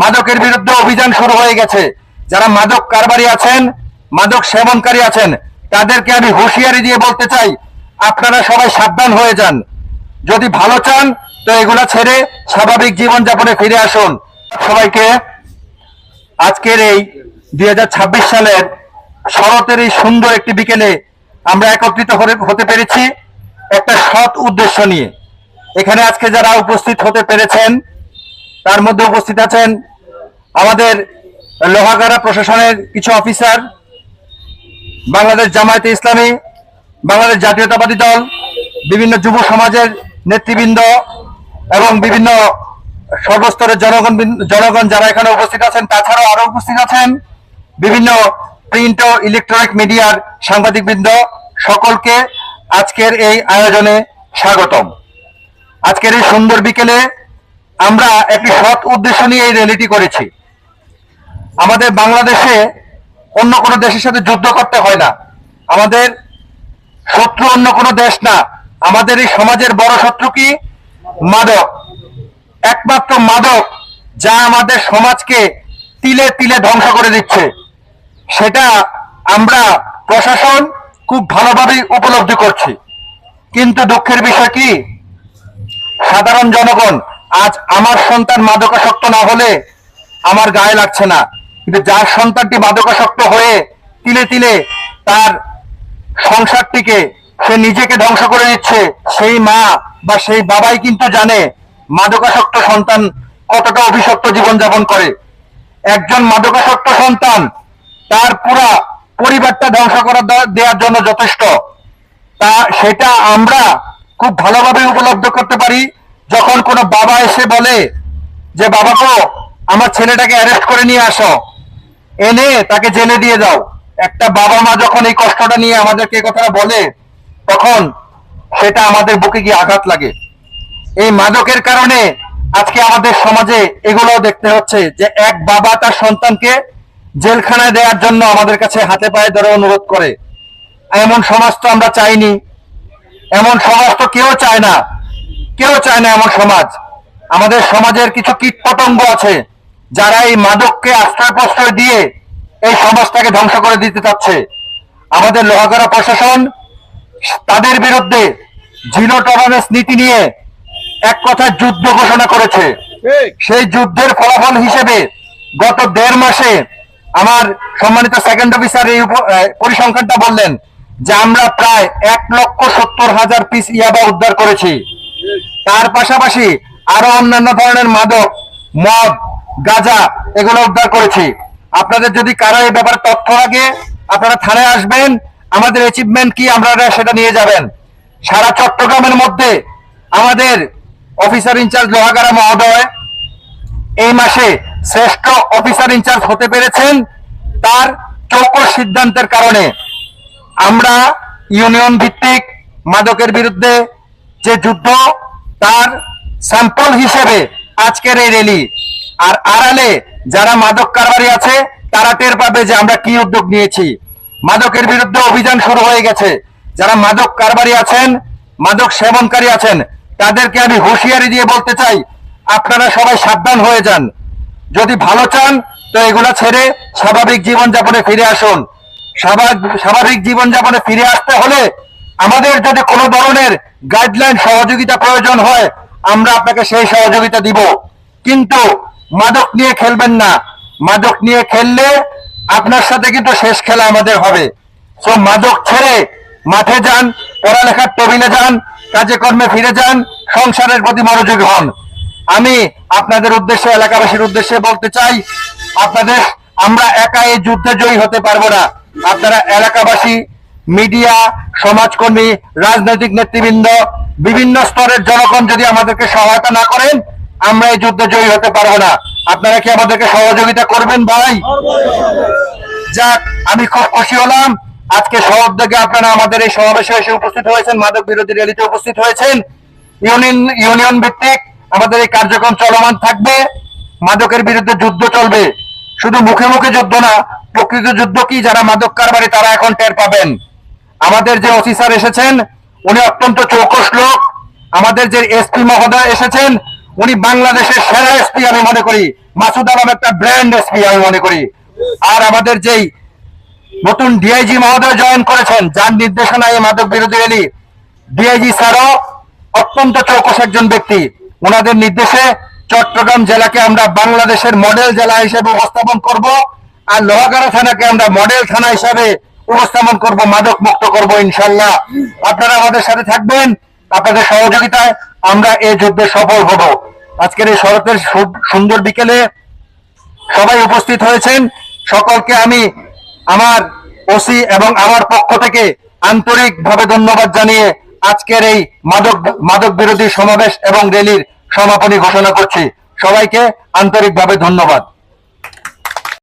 মাদকের বিরুদ্ধে অভিযান শুরু হয়ে গেছে। যারা মাদক কারবারি আছেন, মাদক সেবনকারী আছেন, তাদেরকে আমি হুঁশিয়ারি দিয়ে বলতে চাই, আপনারা সবাই সাবধান হয়ে যান। যদি ভালো চান তো এগুলা ছেড়ে স্বাভাবিক জীবনযাপনে ফিরে আসুন। সবাইকে আজকের এই 2026 সালের শরতের এই সুন্দর একটি বিকেলে আমরা একত্রিত হতে পেরেছি একটা সৎ উদ্দেশ্য নিয়ে। এখানে আজকে যারা উপস্থিত হতে পেরেছেন তার মধ্যে উপস্থিত আছেন আমাদের লোহাগাড়া প্রশাসনের কিছু অফিসার, বাংলাদেশ জামায়াতে ইসলামী, বাংলাদেশ জাতীয়তাবাদী দল, বিভিন্ন যুব সমাজের নেতৃবৃন্দ এবং বিভিন্ন সর্বস্তরের জনগণ যারা এখানে উপস্থিত আছেন। তাছাড়াও আরো উপস্থিত আছেন বিভিন্ন প্রিন্ট ও ইলেকট্রনিক মিডিয়ার সাংবাদিকবৃন্দ। সকলকে আজকের এই আয়োজনে স্বাগতম। আজকের এই সুন্দর বিকেলে আমরা একটি সৎ উদ্দেশ্য নিয়ে এই র্যালিটি করেছি। আমাদের বাংলাদেশে অন্য কোনো দেশের সাথে যুদ্ধ করতে হয় না। আমাদের শত্রু অন্য কোনো দেশ না। আমাদের এই সমাজের বড় শত্রু কি? মাদক। একমাত্র মাদক, যা আমাদের সমাজকে তিলে তিলে ধ্বংস করে দিচ্ছে। সেটা আমরা প্রশাসন খুব ভালোভাবে উপলব্ধি করছি। কিন্তু দুঃখের বিষয় কি, সাধারণ জনগণ, আজ আমার সন্তান মাদকাসক্ত না হলে আমার গায়ে লাগছে না, কিন্তু যার সন্তানটি মাদকাসক্ত হয়ে তিলে তিলে তার সংসারটিকে সে নিজেকে ধ্বংস করে দিচ্ছে, সেই মা বা সেই বাবাই কিন্তু জানে মাদকাসক্ত সন্তান কতটা অভিশপ্ত জীবনযাপন করে। একজন মাদকাসক্ত সন্তান তার পুরা পরিবারটা ধ্বংস করে দেওয়ার জন্য যথেষ্ট। সেটা আমরা খুব ভালোভাবে উপলব্ধ করতে পারি যখন কোনো বাবা এসে বলে যে বাবা গো, আমার ছেলেটাকে অ্যারেস্ট করে নিয়ে আসো, এনে তাকে জেলে দিয়ে দাও। একটা বাবা মা যখন এই কষ্টটা নিয়ে আমাদেরকে এই কথাটা বলে, তখন সেটা আমাদের বুকে গিয়ে আঘাত লাগে। এই মাদকের কারণে আজকে আমাদের সমাজে এগুলো দেখতে হচ্ছে যে এক বাবা তার সন্তানকে জেলখানায় দেওয়ার জন্য আমাদের কাছে হাতে পায়ে ধরে অনুরোধ করে। এমন সমাজ তো আমরা চাইনি, এমন সমাজ তো কেউ চায় না, কেউ চায় না এমন সমাজ। আমাদের সমাজের কিছু কীটপতঙ্গ আছে যারা এই মাদককে আশ্রয় প্রশ্রয় দিয়ে এই সমাজটাকে ধ্বংস করে দিতে চাচ্ছে। আমাদের লোহাগাড়া প্রশাসন তাদের বিরুদ্ধে জিরো টলারেন্স নীতি নিয়ে এক কথায় যুদ্ধ ঘোষণা করেছে। সেই যুদ্ধের ফলাফল হিসেবে গত 1.5 মাসে আমার সম্মানিত সেকেন্ড অফিসার এই পরিসংখ্যানটা বললেন যে আমরা প্রায় 1,70,000 পিস ইয়াবা উদ্ধার করেছি। তার পাশাপাশি আরো অন্যান্য ধরনের মাদক, মদ, গাঁজা এগুলো উদ্ধার করেছি। আপনাদের যদি কারো এই ব্যাপারে তথ্য লাগে আপনারা থানায় আসবেন, আমাদের অ্যাচিভমেন্ট কি আমরা সেটা নিয়ে যাবেন। সারা চট্টগ্রামের মধ্যে আমাদের অফিসার ইনচার্জ লোহাগাড়া মহোদয় এই মাসে শ্রেষ্ঠ অফিসার ইনচার্জ হতে পেরেছেন তার চৌকস সিদ্ধান্তের কারণে। আমরা ইউনিয়ন ভিত্তিক মাদকের বিরুদ্ধে যে যুদ্ধ, তার স্যাম্পল হিসেবে আজকের এই র্যালি। আর আড়ালে যারা মাদক কারবারি আছে তারা টের পাবে যে আমরা কি উদ্যোগ নিয়েছি। মাদকের বিরুদ্ধে অভিযান শুরু হয়ে গেছে। যারা মাদক কারবারি আছেন, মাদক সেবনকারী আছেন, তাদেরকে আমি হুঁশিয়ারি দিয়ে বলতে চাই, আপনারা সবাই সাবধান হয়ে যান। যদি ভালো চান তো এগুলা ছেড়ে স্বাভাবিক জীবনযাপনে ফিরে আসুন। স্বাভাবিক জীবনযাপনে ফিরে আসতে হলে আমাদের যদি কোনো ধরনের গাইডলাইন সহযোগিতা প্রয়োজন হয় আমরা আপনাকে সেই সহযোগিতা দিব, কিন্তু মাদক নিয়ে খেলবেন না। মাদক নিয়ে খেললে আপনার সাথে কিন্তু শেষ খেলা আমাদের হবে। সো মাদক ছেড়ে মাঠে যান, পড়ালেখার টেবিলে যান, কাজে কর্মে ফিরে যান, সংসারের প্রতি মনোযোগী হন। আমি আপনাদের উদ্দেশ্যে, এলাকাবাসীর উদ্দেশ্যে বলতে চাই, আমরা একা এই যুদ্ধে জয়ী হতে পারবো না। আপনারা এলাকাবাসী, মিডিয়া, সমাজকর্মী, রাজনৈতিক নেতৃবৃন্দ, বিভিন্ন স্তরের জনগণ যদি আমাদেরকে সহায়তা না করেন আমরা এই যুদ্ধে জয়ী হতে পারবো না। আপনারা কি আমাদেরকে সহযোগিতা করবেন ভাই? যাক, আমি খুব খুশি হলাম আজকে সহযোগে আপনারা আমাদের এই সমাবেশে এসে উপস্থিত হয়েছেন, মাদক বিরোধী র্যালিতে উপস্থিত হয়েছেন। ইউনিয়ন ভিত্তিক আমাদের এই কার্যক্রম চলমান থাকবে। মাদকের বিরুদ্ধে যুদ্ধ চলবে, শুধু মুখে মুখে যুদ্ধ না, প্রকৃত যুদ্ধ কি যারা মাদক কারবারি তারা এখন টের পাবেন। আমাদের যে অফিসার এসেছেন উনি অত্যন্ত চৌকস লোক। আমাদের যে এসপি মহোদয় এসেছেন উনি বাংলাদেশের সেরা এসপি আমি মনে করি। মাসুদ আলম একটা ব্র্যান্ড এসপি আমি মনে করি। আর আমাদের যেই নতুন ডিআইজি মহোদয় জয়েন করেছেন, যার নির্দেশনায় এই মাদক বিরোধী র্যালি, ডিআইজি স্যারও অত্যন্ত চৌকস একজন ব্যক্তি। ওনাদের নির্দেশে চট্টগ্রাম জেলাকে আমরা বাংলাদেশের মডেল জেলা হিসেবে উপস্থাপন করব, আর লোহাগাড়া থানাকে আমরা মডেল থানা হিসেবে উপস্থাপন করব, মাদক মুক্ত করব ইনশাল্লাহ। আপনারা আমাদের সাথে থাকবেন, আপনাদের সহযোগিতায় আমরা এই যুদ্ধে সফল হব। আজকের এই শরতের সুন্দর বিকেলে সবাই উপস্থিত হয়েছেন, সকলকে আমি আমার ওসি এবং আমার পক্ষ থেকে আন্তরিকভাবে ধন্যবাদ জানিয়ে আজকের এই মাদক বিরোধী সমাবেশ এবং র্যালির সমাপনী ঘোষণা করছি। সবাইকে আন্তরিকভাবে ধন্যবাদ।